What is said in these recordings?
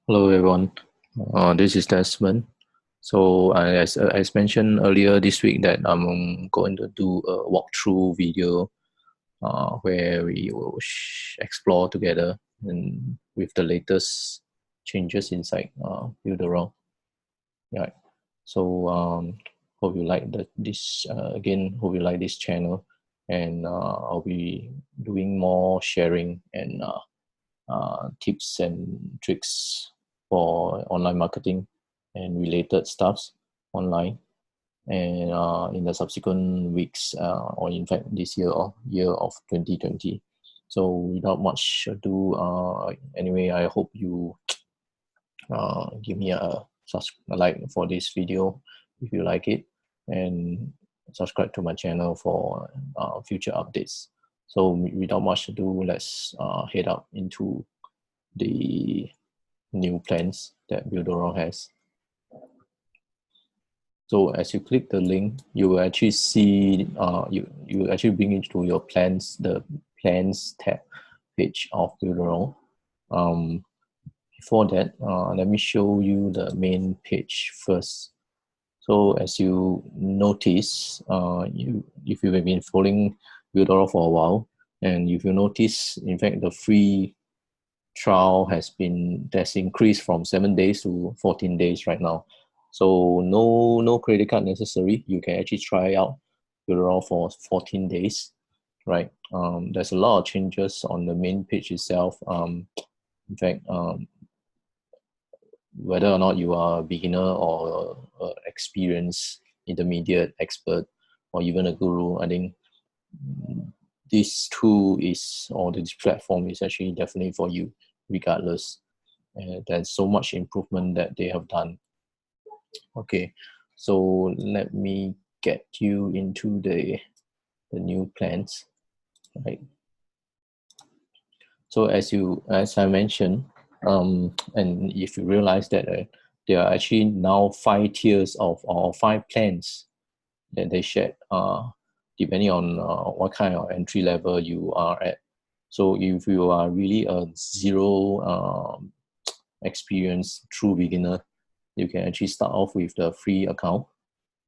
Hello everyone, this is Desmond. So as mentioned earlier this week that I'm going to do a walkthrough video where we will explore together and with the latest changes inside Builderall. Yeah. So hope you like this again. Hope you like this channel, and I'll be doing more sharing and tips and tricks for online marketing and related stuffs online. And in the subsequent weeks, or in fact this year or year of 2020. So without much ado, anyway, I hope you give me a like for this video if you like it, and subscribe to my channel for future updates. So without much ado, let's head up into the new plans that Builderall has. So as you click the link, you will actually see you actually bring into your plans, the plans tab page of Builderall. Before that, let me show you the main page first. So as you notice, if you have been following Builderall for a while, and if you notice, in fact, the free trial that's increased from 7 days to 14 days right now. So no credit card necessary. You can actually try out Builderall for 14 days, right? There's a lot of changes on the main page itself. In fact, whether or not you are a beginner or experienced intermediate expert or even a guru, I think this tool is, or this platform is actually definitely for you regardless. There's so much improvement that they have done. Okay, so let me get you into the new plans, right? So as I mentioned, and if you realize that there are actually now 5 tiers of, or 5 plans that they shared, depending on what kind of entry level you are at. So if you are really a zero experienced true beginner, you can actually start off with the free account.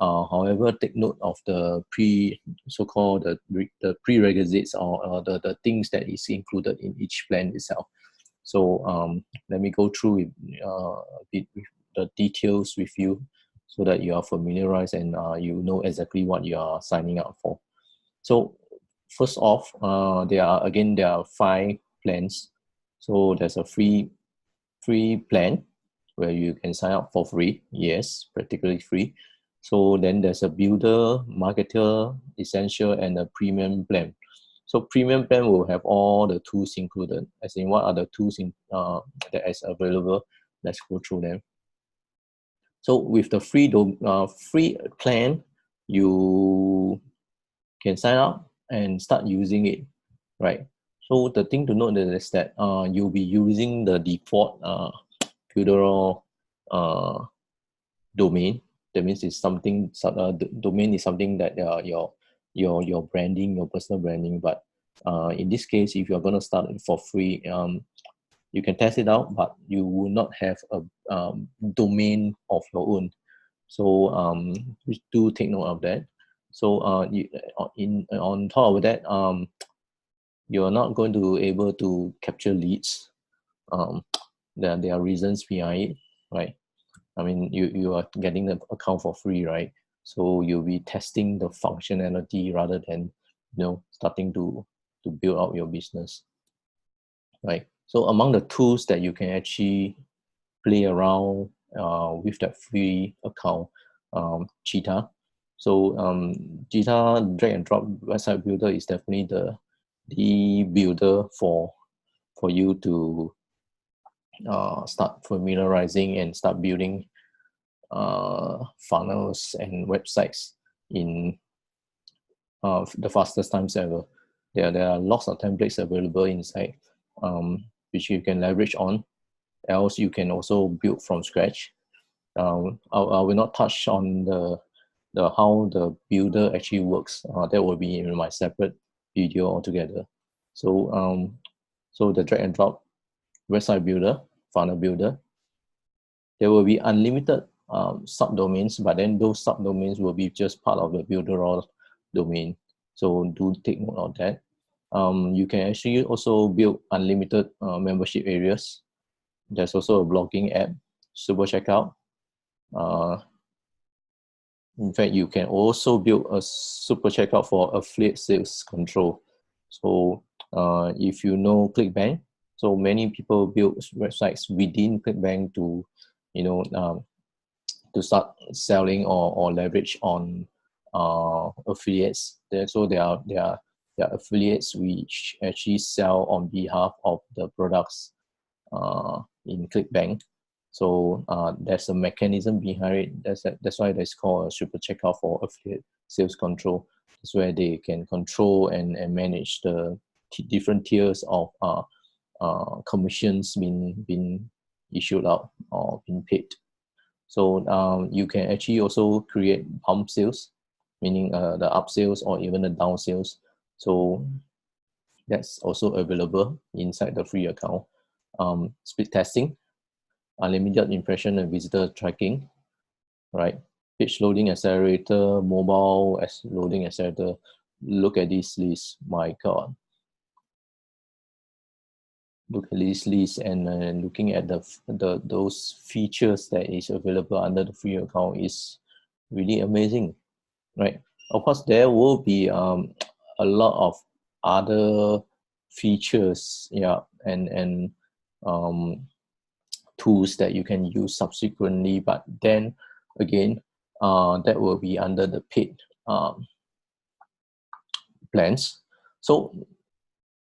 However, take note of the so-called the prerequisites, or the things that is included in each plan itself. So let me go through a bit with the details with you, so that you are familiarized and you know exactly what you are signing up for. So first off, there are 5 plans. So there's a free plan where you can sign up for free. Yes, practically free. So then there's a builder, marketer, essential, and a premium plan. So premium plan will have all the tools included. As in, what are the tools that is available? Let's go through them. So with the free plan, you can sign up and start using it, right? So the thing to note is that you'll be using the default Builderall domain. That means it's something. Domain is something that your branding, your personal branding. But in this case, if you're going to start it for free, you can test it out, but you will not have a domain of your own. So do take note of that. So on top of that, you're not going to be able to capture leads. There are reasons behind it, right? I mean, you are getting the account for free, right? So you'll be testing the functionality rather than starting to build out your business, right? So among the tools that you can actually play around with that free account, Cheetah. So Cheetah drag and drop website builder is definitely the builder for you to start familiarizing and start building funnels and websites in the fastest times ever. There are lots of templates available inside, which you can leverage on. Else you can also build from scratch. I will not touch on the how the builder actually works. That will be in my separate video altogether. So so the drag and drop website builder, funnel builder, there will be unlimited subdomains, but then those subdomains will be just part of the Builderall domain. So do take note of that. You can actually also build unlimited membership areas. There's also a blogging app, Super Checkout. In fact, you can also build a super checkout for affiliate sales control. So if you know ClickBank, so many people build websites within ClickBank to, to start selling or leverage on affiliates. So there are affiliates which actually sell on behalf of the products in ClickBank. So there's a mechanism behind it. That's why it's called a super checkout for affiliate sales control. That's where they can control and manage the different tiers of commissions being issued out or being paid. So you can actually also create pump sales, meaning the up sales or even the down sales. So that's also available inside the free account. Speed testing, unlimited impression and visitor tracking, right? Page loading accelerator, mobile loading accelerator. Look at this list, my God. Look at this list and looking at those features that is available under the free account is really amazing, right? Of course, there will be a lot of other features, yeah, and tools that you can use subsequently, but then again, that will be under the paid plans. So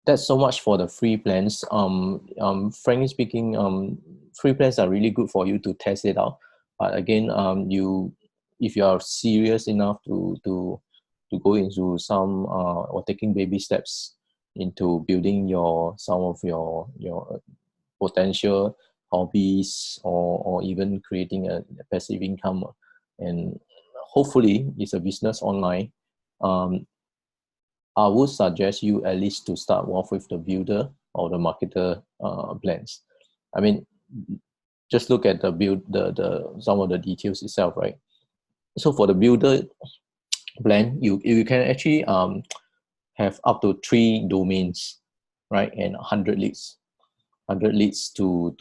that's so much for the free plans. Frankly speaking, free plans are really good for you to test it out. But again, if you are serious enough to go into some or taking baby steps into building some of your potential hobbies or even creating a passive income, and hopefully it's a business online, I would suggest you at least to start off with the builder or the marketer plans. I mean, just look at the some of the details itself, right? So for the builder plan, you can actually have up to 3 domains, right, and 100 leads. 100 leads to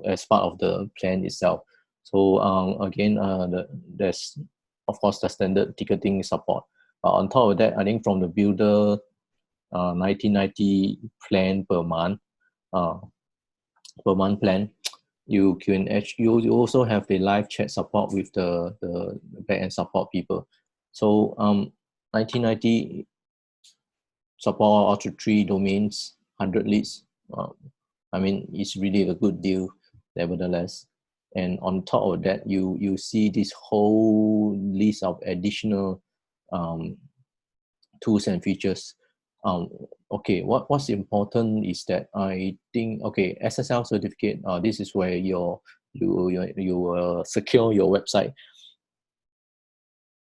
as part of the plan itself. So again, there's of course the standard ticketing support. On top of that, I think from the builder 1990 plan per month plan, you can actually you also have the live chat support with the back-end support people. So 1990 support all to 3 domains, 100 leads. I mean, it's really a good deal, nevertheless. And on top of that, you see this whole list of additional tools and features. Okay, what's important is that I think, okay, SSL certificate. This is where you secure your website.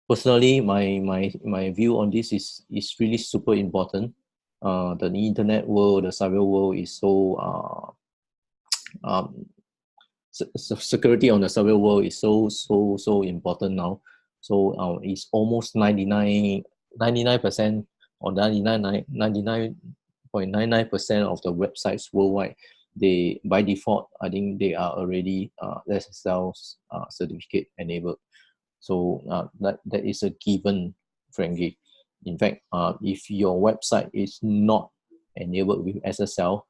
Personally, my view on this is really super important. The internet world, the cyber world is so security on the cyber world is so important now. So it's almost 99% or 99.99% of the websites worldwide, they by default, I think they are already SSL certificate enabled. So that is a given, frankly. In fact, if your website is not enabled with SSL,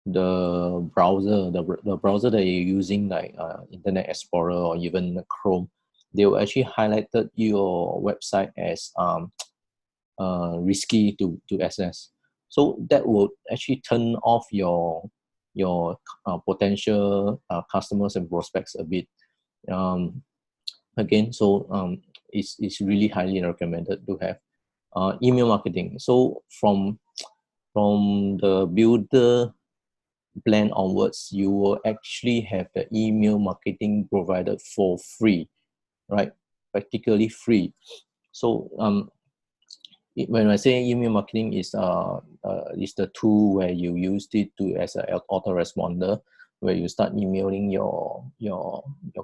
the browser that you're using, like Internet Explorer or even Chrome, they will actually highlighted your website as risky to access. So that will actually turn off your potential customers and prospects a bit. Again, so it's really highly recommended to have email marketing. So from the builder plan onwards, you will actually have the email marketing provided for free, right? Practically free. So when I say email marketing is the tool where you use it to as an autoresponder. where you start emailing your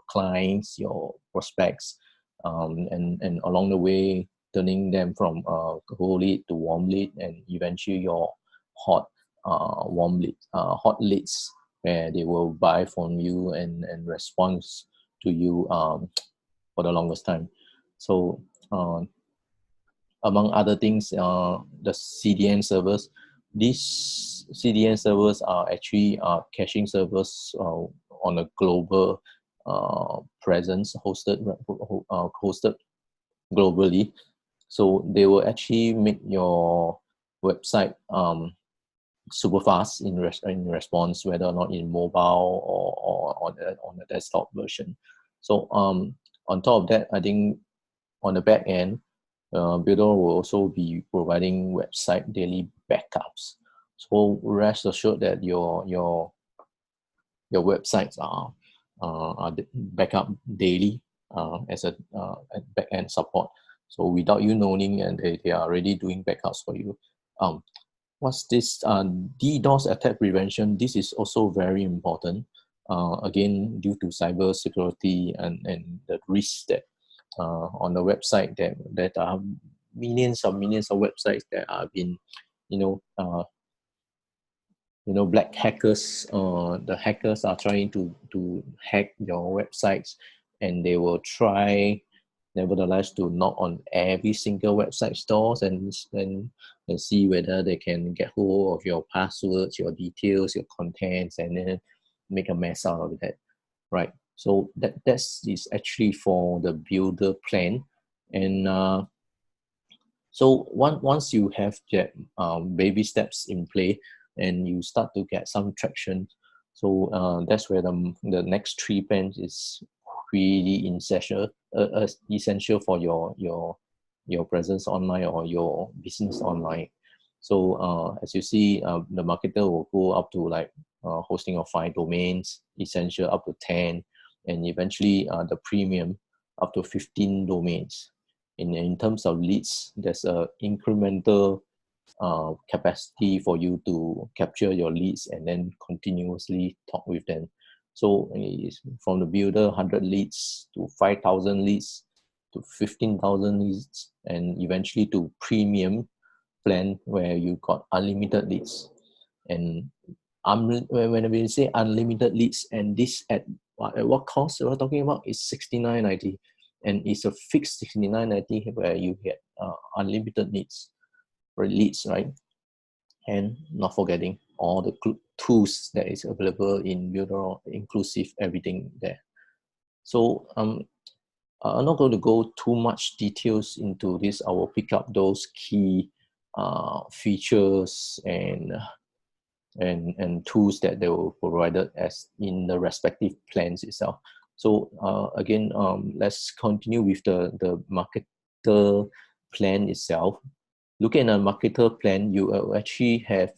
clients, your prospects, and along the way turning them from cold lead to warm lead, and eventually your hot warm lead, hot leads, where they will buy from you and respond to you for the longest time. So among other things, the CDN servers. These CDN servers are actually caching servers on a global presence, hosted globally. So they will actually make your website super fast in response, whether or not in mobile or on the desktop version. So on top of that, I think on the back end, Builderall will also be providing website daily backups. So rest assured that your websites are backup daily as a back end support. So without you knowing, and they are already doing backups for you. What's this DDoS attack prevention? This is also very important. Again, due to cyber security and the risks that on the website, that are millions of websites that have been, black hackers. The hackers are trying to hack your websites, and they will try, nevertheless, to knock on every single website stores and see whether they can get hold of your passwords, your details, your contents, and then make a mess out of that, right? So that's actually for the builder plan. And so once you have that baby steps in play and you start to get some traction, so that's where the next 3 plans is really essential for your presence online or your business online. So as you see, the marketer will go up to like hosting of 5 domains, essential up to 10, and eventually the premium up to 15 domains. In terms of leads, there's a incremental capacity for you to capture your leads and then continuously talk with them. So from the builder, 100 leads to 5,000 leads to 15,000 leads, and eventually to premium plan where you got unlimited leads. And when we say unlimited leads, and this at what cost we're talking about is $69.90, and it's a fixed $69.90 where you get unlimited leads, right? And not forgetting all the tools that is available in Builderall, inclusive everything there. So I'm not going to go too much details into this. I will pick up those key features and tools that they will provided as in the respective plans itself. So again, let's continue with the marketer plan itself. Looking at a marketer plan, you will actually have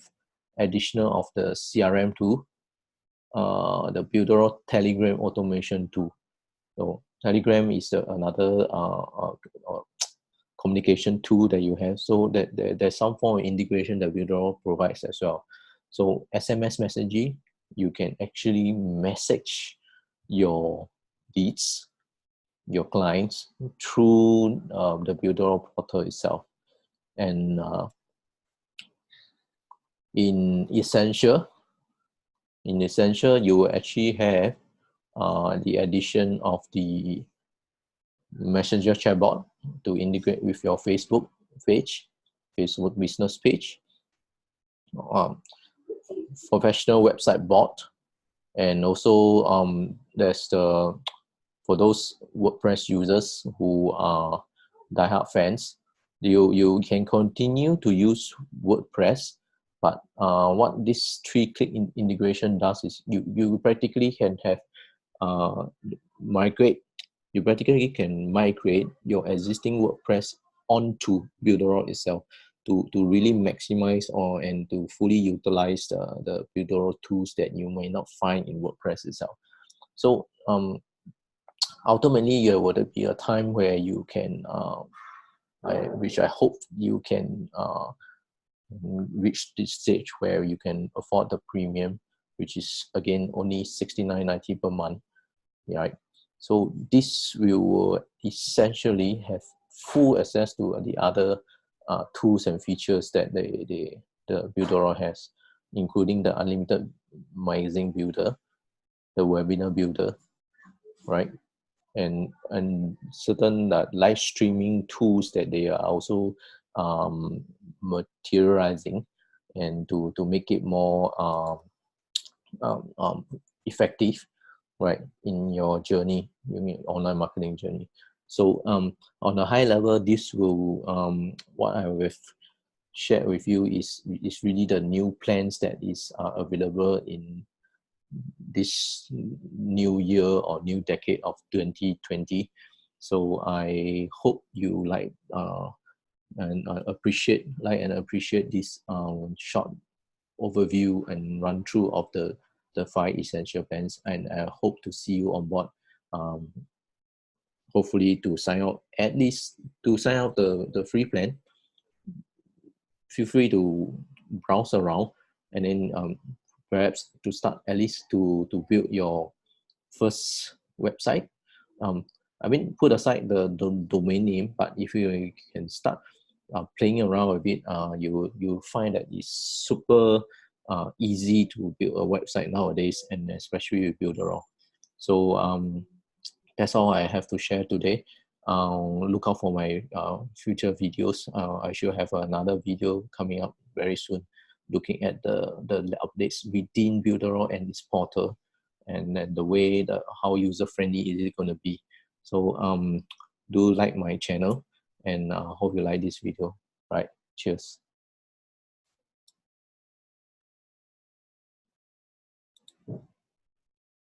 additional of the CRM tool, the Builderall Telegram automation tool. So Telegram is another communication tool that you have. So that there's some form of integration that Builderall provides as well. So SMS messaging, you can actually message your leads, your clients through the Builderall portal itself. And in Essential, you will actually have the addition of the Messenger chatbot to integrate with your Facebook page, Facebook business page, professional website bot, and also there's for those WordPress users who are diehard fans, you can continue to use WordPress, but what this 3-click integration does is you practically can have migrate your existing WordPress onto Builderall itself to really maximize and to fully utilize the Builderall tools that you may not find in WordPress itself. So ultimately, there would be a time where you can, which I hope you can reach this stage where you can afford the premium which is again only $69.90 per month, right? So this will essentially have full access to the other tools and features that the Builderall has, including the unlimited magazine builder, the webinar builder, right? And certain live streaming tools that they are also materializing, and to make it more effective, right, in your journey, in your online marketing journey. So on a high level, this will what I will share with you is really the new plans that is available in this new year or new decade of 2020. So I hope you and appreciate this short overview and run through of the 5 essential plans, and I hope to see you on board, um, hopefully to sign up, at least to sign up the free plan. Feel free to browse around, and then perhaps to start, at least to build your first website. I mean, put aside the domain name, but if you can start playing around a bit, you find that it's super easy to build a website nowadays, and especially with Builderall. So that's all I have to share today. Look out for my future videos. I should have another video coming up very soon, looking at the updates within Builderall and its portal, and then the way how user friendly is it going to be. So do like my channel, and hope you like this video. Right, cheers.